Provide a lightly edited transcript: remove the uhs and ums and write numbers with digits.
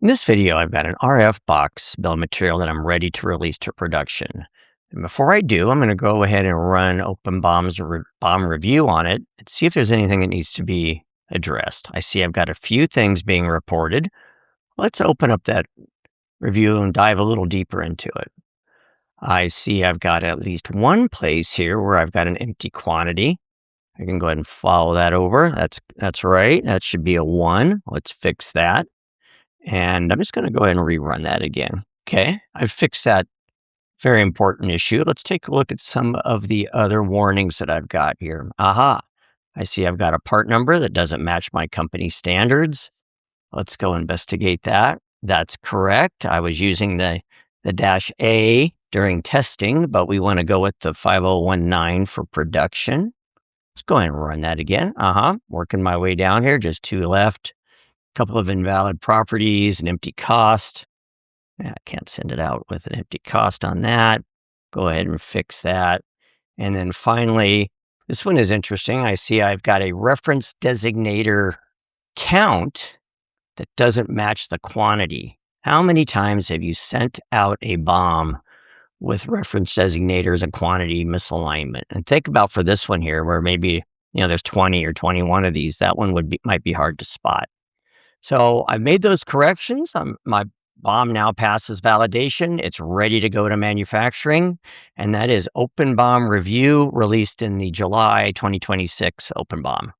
In this video, I've got an RF box bill of material that I'm ready to release to production. And before I do, I'm going to go ahead and run OpenBOM's BOM review on it and see if there's anything that needs to be addressed. I see I've got a few things being reported. Let's open up that review and dive a little deeper into it. I see I've got at least one place here where I've got an empty quantity. I can go ahead and follow that over. That's right. That should be a 1. Let's fix that. And I'm just going to go ahead and rerun that again. Okay, I've fixed that very important issue. Let's take a look at some of the other warnings that I've got here. Aha, I see I've got a part number that doesn't match my company standards. Let's go investigate that. That's correct. I was using the -A during testing, but we want to go with the 5019 for production. Let's go ahead and run that again. Working my way down here, just 2 left. Couple of invalid properties, an empty cost. I can't send it out with an empty cost on that. Go ahead and fix that. And then finally, this one is interesting. I see I've got a reference designator count that doesn't match the quantity. How many times have you sent out a BOM with reference designators and quantity misalignment? And think about for this one here, where maybe there's 20 or 21 of these. That one might be hard to spot. So I've made those corrections. My BOM now passes validation. It's ready to go to manufacturing. And that is OpenBOM review released in the July 2026 OpenBOM.